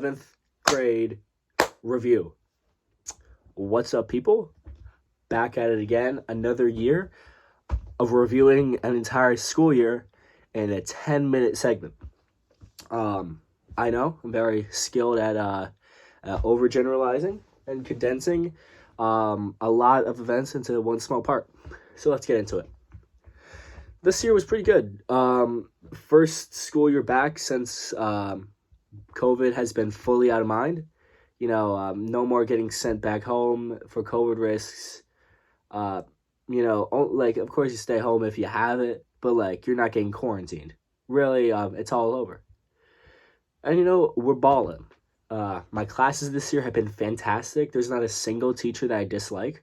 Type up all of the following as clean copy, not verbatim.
11th grade review. What's up, people? Back at it again. Another year of reviewing an entire school year in a 10-minute segment. I know I'm very skilled at overgeneralizing and condensing a lot of events into one small part. So let's get into it. This year was pretty good. First school year back since COVID has been fully out of mind. No more getting sent back home for COVID risks. Of course you stay home if you have it, but you're not getting quarantined. Really, it's all over. And we're balling. My classes this year have been fantastic. There's not a single teacher that I dislike.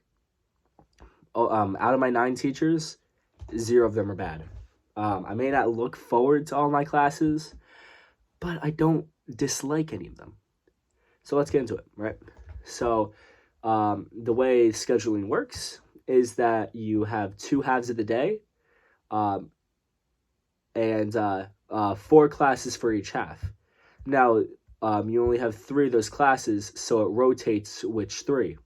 Out of my 9 teachers, 0 of them are bad. I may not look forward to all my classes, but I don't dislike any of them. So let's get into it, right? So the way scheduling works is that you have 2 halves of the day and 4 classes for each half. Now, you only have 3 of those classes, so it rotates which 3.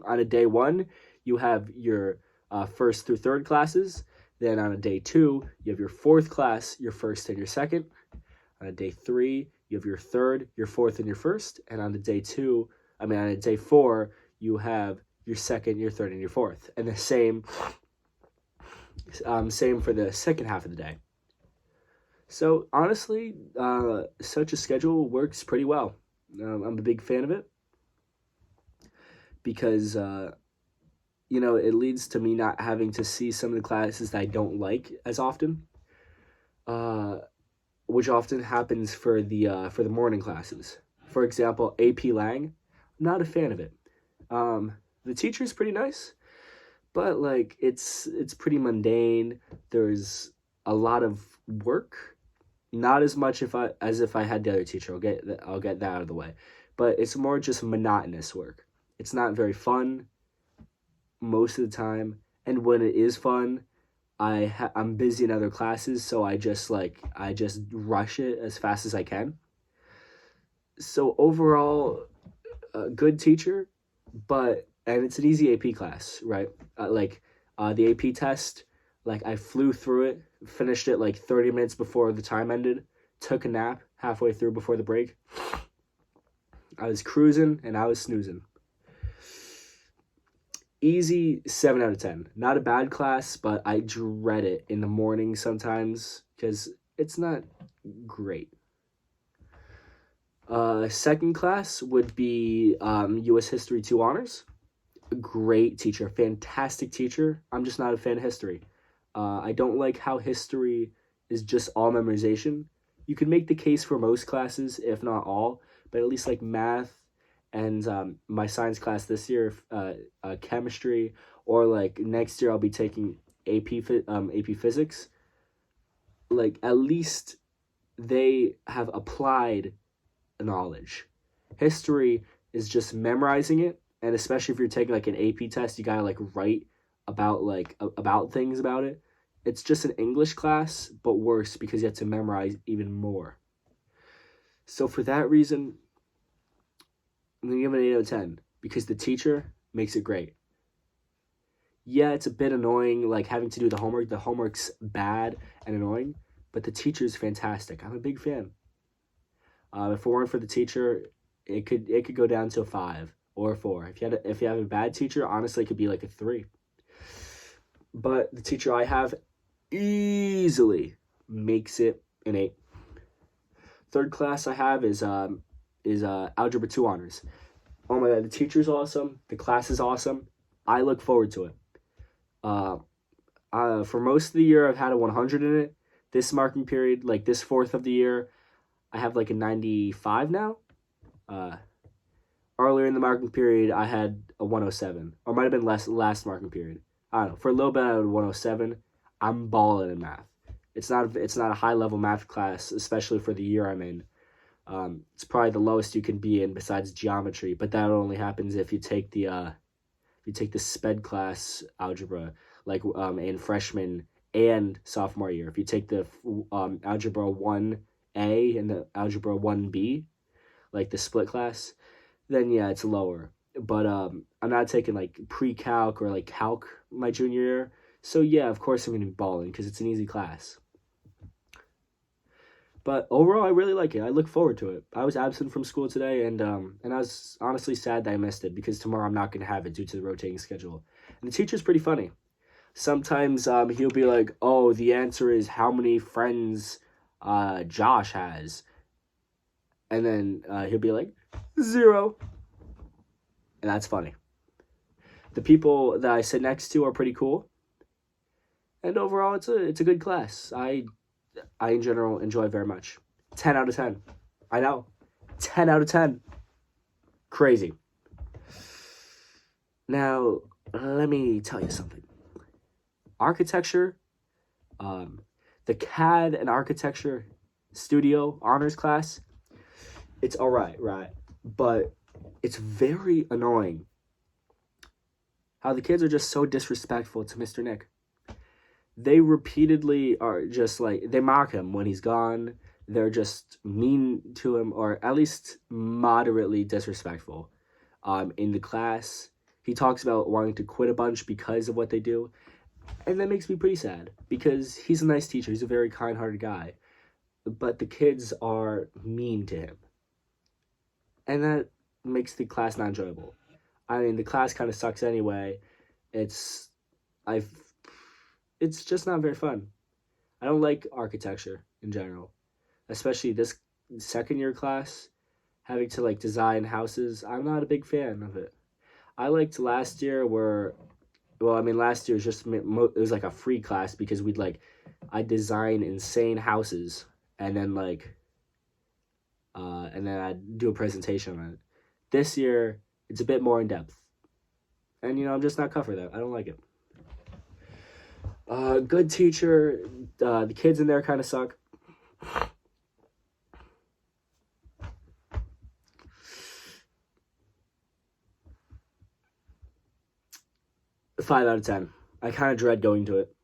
On a day 1, you have your first through third classes. Then on a day 2, you have your 4th class, your 1st and your 2nd. On a day 3, you have your 3rd, your 4th, and your 1st. And on a day 4, you have your 2nd, your 3rd, and your 4th. And the same for the second half of the day. So honestly, such a schedule works pretty well. I'm a big fan of it because it leads to me not having to see some of the classes that I don't like as often, which often happens for the morning classes. For example, AP Lang, not a fan of it. The teacher's pretty nice, but it's pretty mundane. There's a lot of work, not as much as if I had the other teacher. I'll get that out of the way, but it's more just monotonous work. It's not very fun most of the time, and when it is fun, I'm busy in other classes, so I just rush it as fast as I can. So overall, a good teacher, and it's an easy AP class, right? The AP test, I flew through it, finished it 30 minutes before the time ended, took a nap halfway through before the break. I was cruising and I was snoozing. Easy 7 out of 10. Not a bad class, but I dread it in the morning sometimes because it's not great. Second class would be U.S. History 2 Honors. Great teacher, fantastic teacher. I'm just not a fan of history. I don't like how history is just all memorization. You can make the case for most classes, if not all, but at least math, and my science class this year, chemistry, or next year I'll be taking AP Physics. At least they have applied knowledge. History is just memorizing it, and especially if you're taking an AP test, you gotta write about things about it. It's just an English class, but worse because you have to memorize even more. So for that reason, I'm going to give it an 8 out of 10 because the teacher makes it great. Yeah, it's a bit annoying, having to do the homework. The homework's bad and annoying, but the teacher's fantastic. I'm a big fan. If it weren't for the teacher, it could go down to a 5 or a 4. If you have a bad teacher, honestly, it could be a 3. But the teacher I have easily makes it an 8. Third class I have is Algebra 2 Honors. Oh my god, the teacher's awesome. The class is awesome. I look forward to it. For most of the year, I've had a 100 in it. This marking period, this 4th of the year, I have a 95 now. Earlier in the marking period, I had a 107. Or it might have been last marking period. I don't know. For a little bit, I had a 107. I'm balling in math. It's not a high-level math class, especially for the year I'm in. It's probably the lowest you can be in besides geometry, but that only happens if you take the sped class algebra, in freshman and sophomore year. If you take the algebra 1A and the algebra 1B, like the split class, then yeah, it's lower. But I'm not taking like pre-calc or like calc my junior year. So yeah, of course I'm gonna be balling because it's an easy class. But overall, I really like it. I look forward to it. I was absent from school today, and I was honestly sad that I missed it because tomorrow I'm not gonna have it due to the rotating schedule. And the teacher's pretty funny. Sometimes he'll be like, "Oh, the answer is how many friends Josh has," and then he'll be like, 0, and that's funny. The people that I sit next to are pretty cool, and overall, it's a good class. I in general enjoy it very much. 10 out of 10. I know, 10 out of 10. Crazy. Now, let me tell you something. Architecture, the CAD and architecture studio honors class, it's all right, right? But it's very annoying how the kids are just so disrespectful to Mr. Nick. They repeatedly are just like, they mock him when he's gone. They're just mean to him, or at least moderately disrespectful. In the class, he talks about wanting to quit a bunch because of what they do. And that makes me pretty sad because he's a nice teacher. He's a very kind-hearted guy. But the kids are mean to him. And that makes the class not enjoyable. I mean, the class kind of sucks anyway. It's I've it's just not very fun. I don't like architecture in general, especially this second year class having to like design houses. I'm not a big fan of it. I liked last year where, well, I mean, last year was just it was like a free class because I design insane houses and then and then I'd do a presentation on it. This year it's a bit more in depth, and I'm just not cut for that. I don't like it. Good teacher. The kids in there kind of suck. A 5 out of 10. I kind of dread going to it.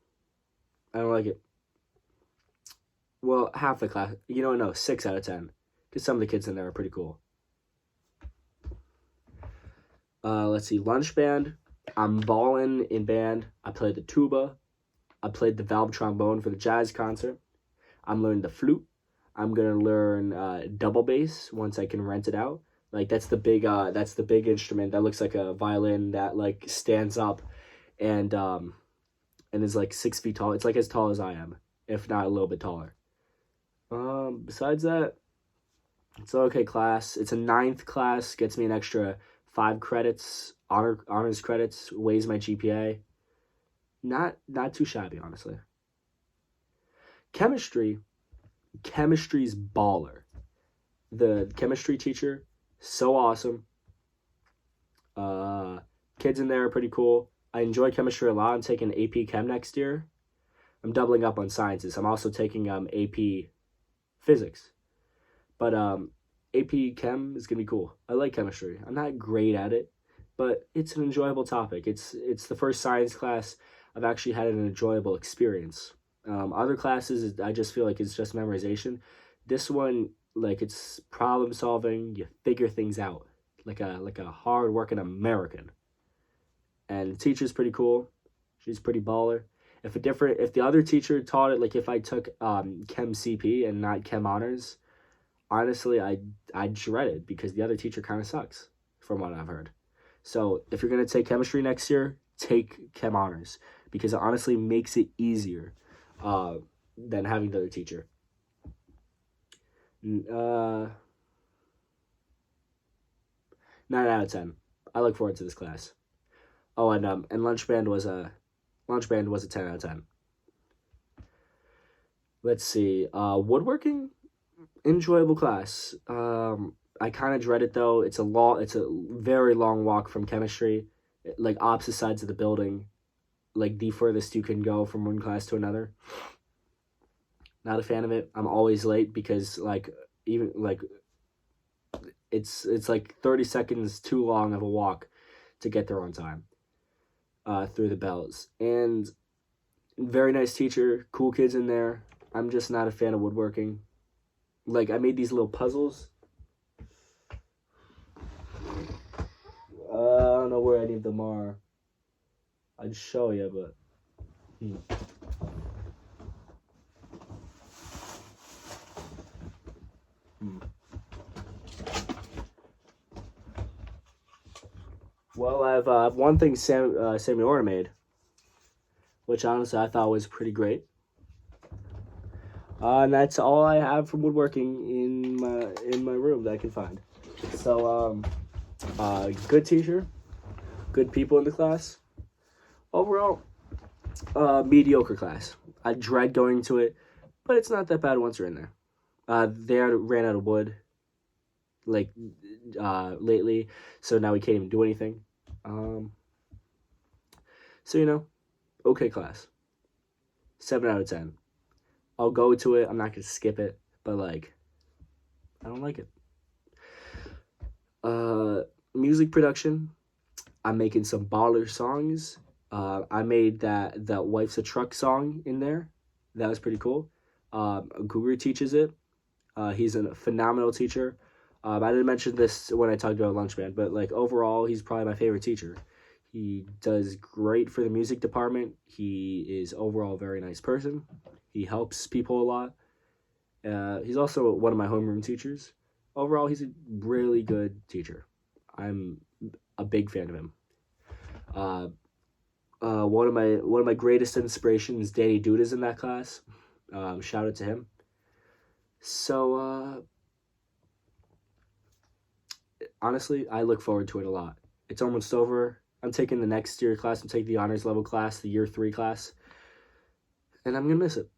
I don't like it. Well, half the class. No, 6 out of 10. Because some of the kids in there are pretty cool. Let's see. Lunch band. I'm balling in band. I played the tuba. I played the valve trombone for the jazz concert. I'm learning the flute. I'm gonna learn double bass once I can rent it out. Like that's the big instrument that looks like a violin that like stands up and is like 6 feet tall. It's like as tall as I am, if not a little bit taller. Besides that, it's an okay class. It's a 9th class, gets me an extra 5 credits, honors credits, weighs my GPA. Not too shabby, honestly. Chemistry's baller. The chemistry teacher, so awesome. Kids in there are pretty cool. I enjoy chemistry a lot. I'm taking AP Chem next year. I'm doubling up on sciences. I'm also taking AP Physics. But AP Chem is gonna be cool. I like chemistry. I'm not great at it, but it's an enjoyable topic. It's the first science class I've actually had an enjoyable experience. Other classes, I just feel like it's just memorization. This one, like it's problem solving. You figure things out like a hard working American. And the teacher's pretty cool. She's pretty baller. If the other teacher taught it, like if I took Chem CP and not Chem Honors, honestly, I'd dread it because the other teacher kind of sucks, from what I've heard. So if you're gonna take chemistry next year, take Chem Honors because it honestly makes it easier than having the other teacher. 9 out of 10. I look forward to this class. Oh, and lunch band was a 10 out of 10. Let's see. Woodworking, enjoyable class. I kind of dread it though. It's a very long walk from chemistry, like opposite sides of the building, like the furthest you can go from one class to another. Not a fan of it. I'm always late because it's like 30 seconds too long of a walk to get there on time. Through the bells. And very nice teacher, cool kids in there. I'm just not a fan of woodworking. Like I made these little puzzles. where any of them are. I'd show you, but. Well, I've one thing Sammy Orr made, which honestly I thought was pretty great. And that's all I have from woodworking in my room that I can find. So, good teacher, good people in the class. Overall, mediocre class. I dread going to it, but it's not that bad once you're in there. They ran out of wood, like, lately, so now we can't even do anything. So, okay class. 7 out of 10. I'll go to it. I'm not going to skip it, but, like, I don't like it. Music production. I'm making some baller songs. I made that Wife's a Truck song in there. That was pretty cool. Guru teaches it. He's a phenomenal teacher. I didn't mention this when I talked about Lunch Band, but, like, overall, he's probably my favorite teacher. He does great for the music department. He is overall a very nice person. He helps people a lot. He's also one of my homeroom teachers. Overall, he's a really good teacher. I'm a big fan of him. One of my greatest inspirations, Danny Dude, is in that class. Shout out to him. So, honestly, I look forward to it a lot. It's almost over. I'm taking the next year class. I'm taking the honors level class, the year 3 class. And I'm going to miss it.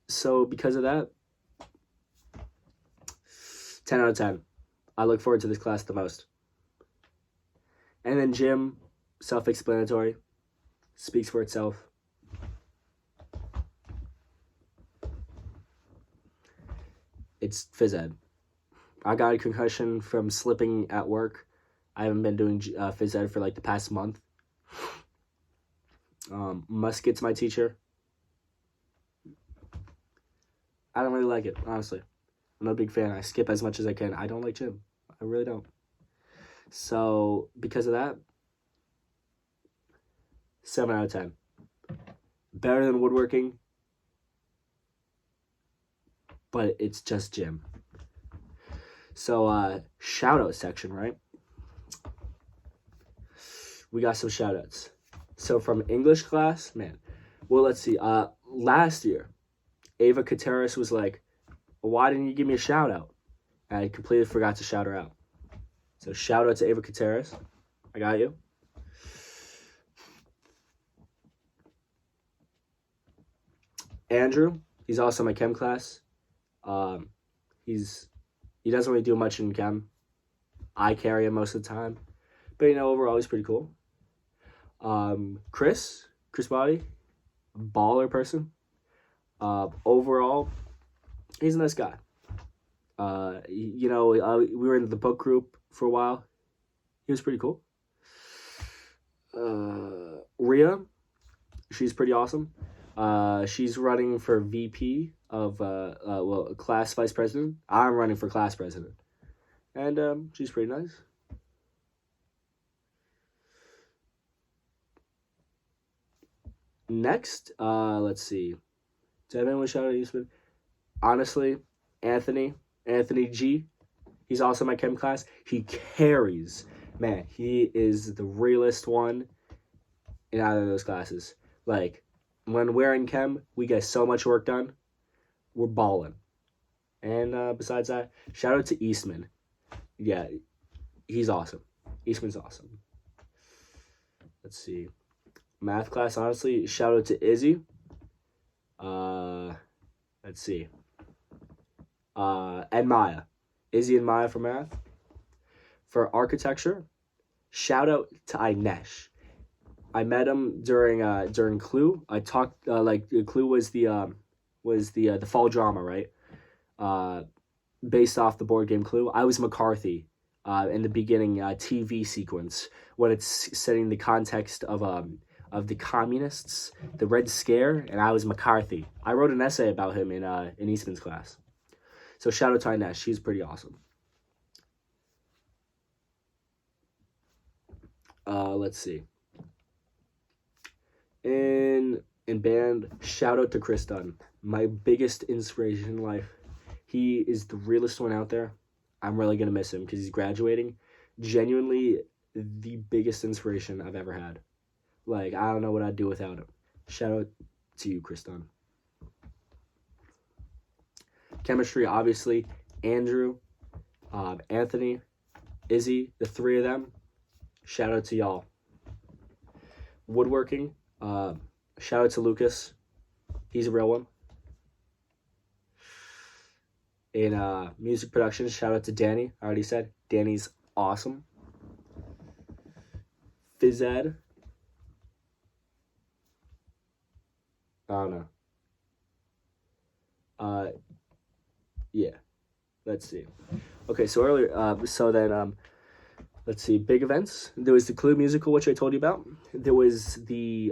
So, because of that, 10 out of 10. I look forward to this class the most. And then gym, self-explanatory. Speaks for itself. It's phys ed. I got a concussion from slipping at work. I haven't been doing phys ed for like the past month. Muskett's my teacher. I don't really like it, honestly. I'm not a big fan. I skip as much as I can. I don't like gym. I really don't. So, because of that, 7 out of 10. Better than woodworking, but it's just gym. So, shout out section, right? We got some shout outs. So, from English class, man. Well, let's see. Last year, Ava Kateris was like, why didn't you give me a shout out? And I completely forgot to shout her out. So, shout out to Ava Kateris. I got you. Andrew, he's also in my chem class. He doesn't really do much in chem. I carry him most of the time. But, overall, he's pretty cool. Chris Body, baller person. Overall, he's a nice guy. We were in the book group for a while. He was pretty cool. Rhea, she's pretty awesome. She's running for VP of, class vice president. I'm running for class president. And she's pretty nice. Next, let's see. Did I have anyone shout out Eastman? Honestly, Anthony G. He's also in my chem class. He carries. Man, he is the realest one in either of those classes. Like, when we're in chem, we get so much work done. We're balling. And besides that, shout out to Eastman. Yeah, he's awesome. Eastman's awesome. Let's see. Math class, honestly, shout out to Izzy. Let's see. And Maya. Izzy and Maya for math. For architecture, shout out to Inesh. I met him during Clue. I talked Clue was the fall drama, right? Based off the board game Clue. I was McCarthy in the beginning TV sequence when it's setting the context of the communists, the Red Scare, and I was McCarthy. I wrote an essay about him in Eastman's class. So shout out to Inesh. She's pretty awesome. Let's see. In band, shout out to Chris Dunn, my biggest inspiration in life. He is the realest one out there. I'm really gonna miss him because he's graduating. Genuinely, the biggest inspiration I've ever had. Like, I don't know what I'd do without him. Shout out to you, Chris Dunn. Chemistry, obviously, Andrew, Anthony, Izzy, the three of them. Shout out to y'all. Woodworking, shout out to Lucas. He's a real one. In music production, shout out to Danny. I already said Danny's awesome. Phys ed. I don't know. Yeah. Let's see. Okay, so earlier, let's see, big events. There was the Clue musical, which I told you about. There was the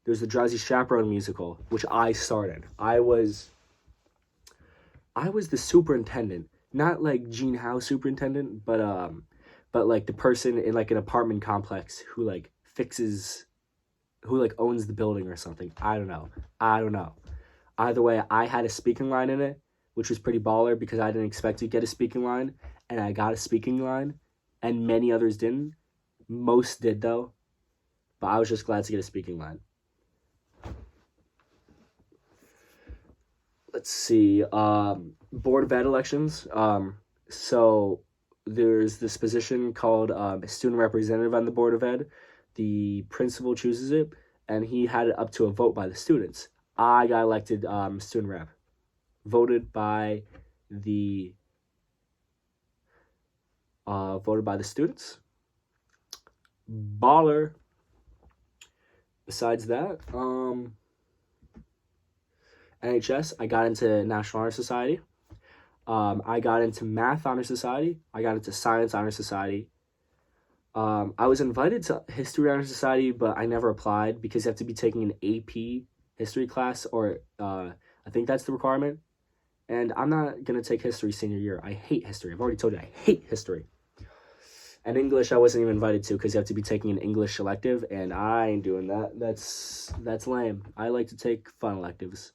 Drowsy Chaperone musical, which I started. I was the superintendent, not like Gene Howe superintendent, but like the person in like an apartment complex who like owns the building or something. I don't know. Either way, I had a speaking line in it, which was pretty baller because I didn't expect to get a speaking line, and I got a speaking line, and many others didn't. Most did though, but I was just glad to get a speaking line. Let's see, Board of Ed elections. So there's this position called student representative on the Board of Ed. The principal chooses it, and he had it up to a vote by the students. I got elected student rep, voted by the students. Baller. Besides that, NHS, I got into National Honor Society. I got into Math Honor Society. I got into Science Honor Society. I was invited to History Honor Society, but I never applied because you have to be taking an AP history class, or I think that's the requirement. And I'm not going to take history senior year. I hate history. I've already told you I hate history. And English, I wasn't even invited to because you have to be taking an English elective, and I ain't doing that. That's lame. I like to take fun electives.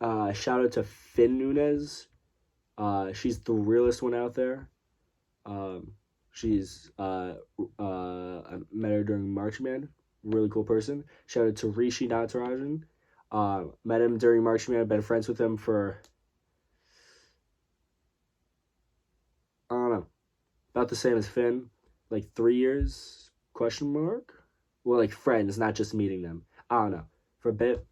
Shout out to Finn Nunez. She's the realest one out there. I met her during March Man. Really cool person. Shout out to Rishi Natarajan. Met him during March Man. I've been friends with him for, I don't know, about the same as Finn. Like 3 years? Question mark? Well, like friends, not just meeting them. I don't know. For a bit.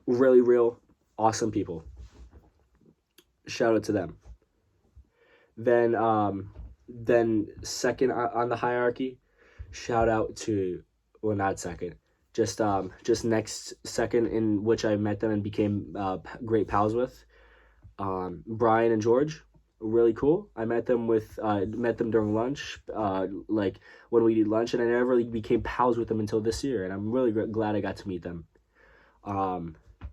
Really real, awesome people. Shout out to them. Then second on the hierarchy, shout out to, well, not second, just next second in which I met them and became great pals with. Brian and George, really cool. I met them during lunch, like when we did lunch, and I never really became pals with them until this year, and I'm really glad I got to meet them.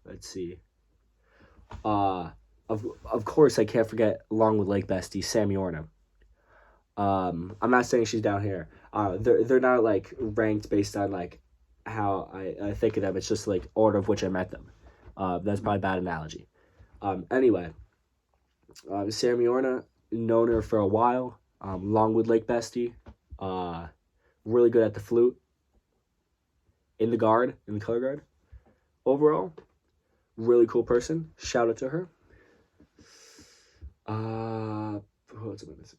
Let's see. Of course, I can't forget Longwood Lake bestie Sammy Orna. I'm not saying she's down here. They're not like ranked based on like how I think of them. It's just like order of which I met them. That's probably a bad analogy. Anyway, Sammy Orna, known her for a while. Longwood Lake bestie. Really good at the flute. In the color guard. Overall, really cool person. Shout out to her. Who else am I missing?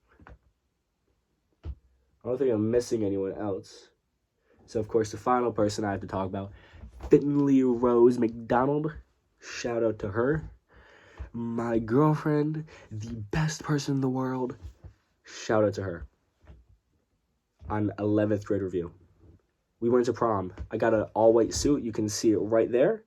I don't think I'm missing anyone else. So, of course, the final person I have to talk about, Finley Rose McDonald. Shout out to her. My girlfriend, the best person in the world. Shout out to her. On 11th grade review. We went to prom. I got an all-white suit. You can see it right there.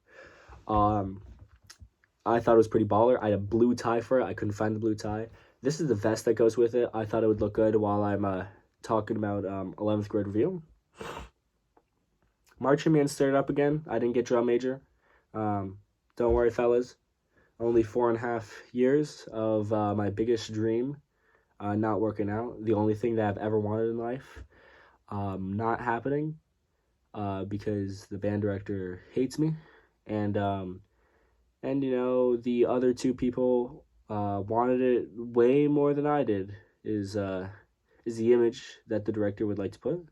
I thought it was pretty baller. I had a blue tie for it. I couldn't find the blue tie. This is the vest that goes with it. I thought it would look good while I'm talking about 11th grade review. Marching band started up again. I didn't get drum major. Don't worry, fellas. Only 4.5 years of my biggest dream not working out. The only thing that I've ever wanted in life, not happening, because the band director hates me, and the other two people wanted it way more than I did. Is the image that the director would like to put.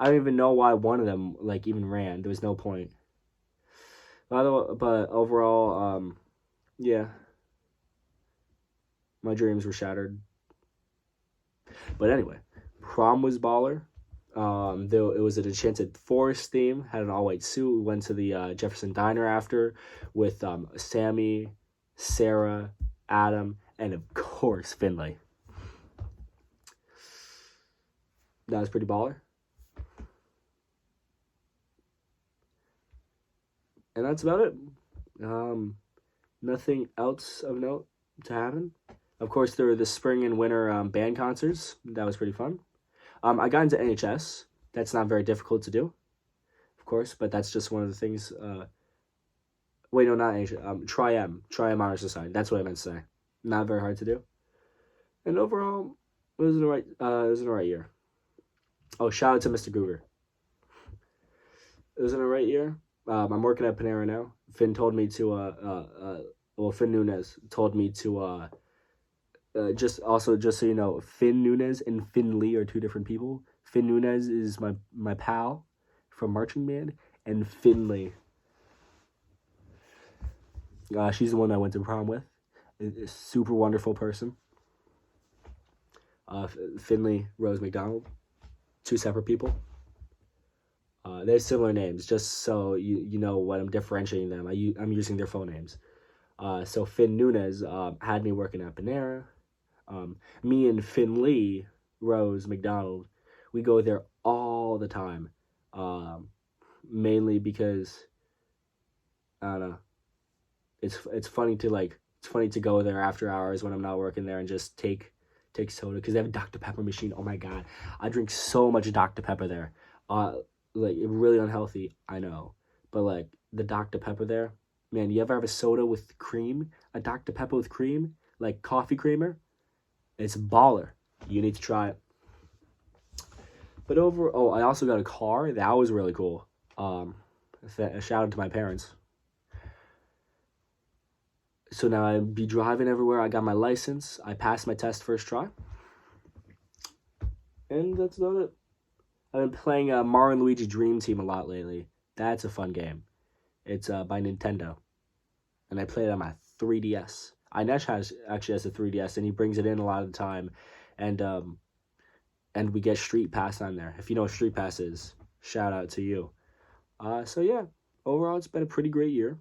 I don't even know why one of them even ran. There was no point. But overall, yeah, my dreams were shattered. But anyway, prom was baller. Though it was an Enchanted Forest theme, had an all-white suit. We went to the Jefferson Diner after with Sammy, Sarah, Adam, and of course Finley. That was pretty baller. And that's about it. Nothing else of note to happen. Of course, there were the spring and winter band concerts. That was pretty fun. I got into NHS. That's not very difficult to do, of course, but that's just one of the things. Wait, no, not NHS. Tri-M Honor Society. That's what I meant to say. Not very hard to do. And overall, it was in the right year. Oh, shout out to Mr. Googer. It was in the right year. I'm working at Panera now. Finn told me to Finn Nunez told me to just so you know, Finn Nunez and Finn Lee are two different people. Finn Nunez is my pal from marching band, and Finn Lee, she's the one I went to prom with. A super wonderful person. Finley Rose McDonald, two separate people. They have similar names, just so you know what I'm differentiating them. I'm using their full names. So Finn Nunez had me working at Panera. Me and Finn Lee Rose McDonald, we go there all the time. Mainly because I don't know. It's funny to go there after hours when I'm not working there and just take soda, because they have a Dr. Pepper machine. Oh my god, I drink so much Dr. Pepper there. Really unhealthy, I know, but the Dr. Pepper there, man, you ever have a soda with cream, a Dr. Pepper with cream, like coffee creamer? It's baller. You need to try it. But I also got a car. That was really cool. A shout out to my parents. So now I'd be driving everywhere. I got my license. I passed my test first try. And that's about it. I've been playing Mario and Luigi Dream Team a lot lately. That's a fun game. It's by Nintendo. And I play it on my 3DS. Inesh actually has a 3DS, and he brings it in a lot of the time. And we get Street Pass on there. If you know what Street Pass is, shout out to you. So yeah, overall it's been a pretty great year.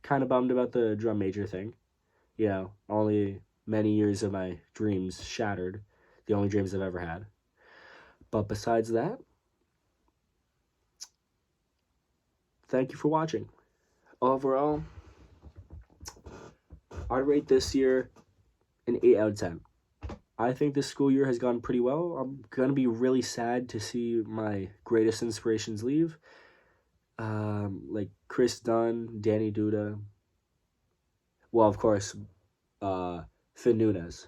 Kind of bummed about the drum major thing. You know, only many years of my dreams shattered. The only dreams I've ever had. But besides that, thank you for watching. Overall, I'd rate this year an 8 out of 10. I think this school year has gone pretty well. I'm going to be really sad to see my greatest inspirations leave. Like Chris Dunn, Danny Duda. Well, of course, Finn Nunez.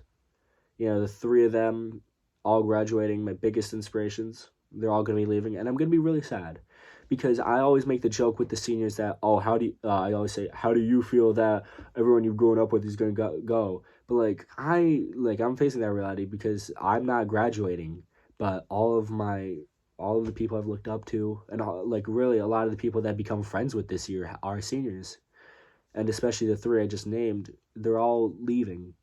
You know, the three of them all graduating, my biggest inspirations. They're all going to be leaving, and I'm going to be really sad. Because I always make the joke with the seniors that, I always say, how do you feel that everyone you've grown up with is going to go? But I'm facing that reality because I'm not graduating, but all of the people I've looked up to, and really a lot of the people that I've become friends with this year are seniors. And especially the three I just named, they're all leaving.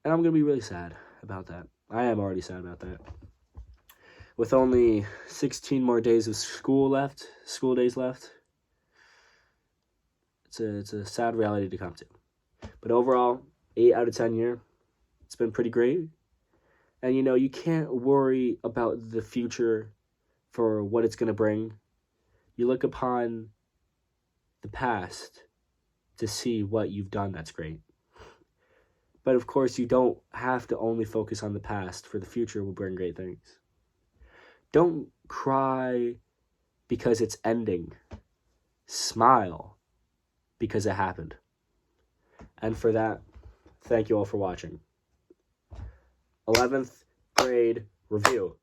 And I'm going to be really sad about that. I am already sad about that. With only 16 more days of school days left, it's a sad reality to come to. But overall, 8 out of 10 year. It's been pretty great. And you can't worry about the future for what it's going to bring. You look upon the past to see what you've done that's great. But of course, you don't have to only focus on the past, for the future will bring great things. Don't cry because it's ending. Smile because it happened. And for that, Thank you all for watching. 11th grade review.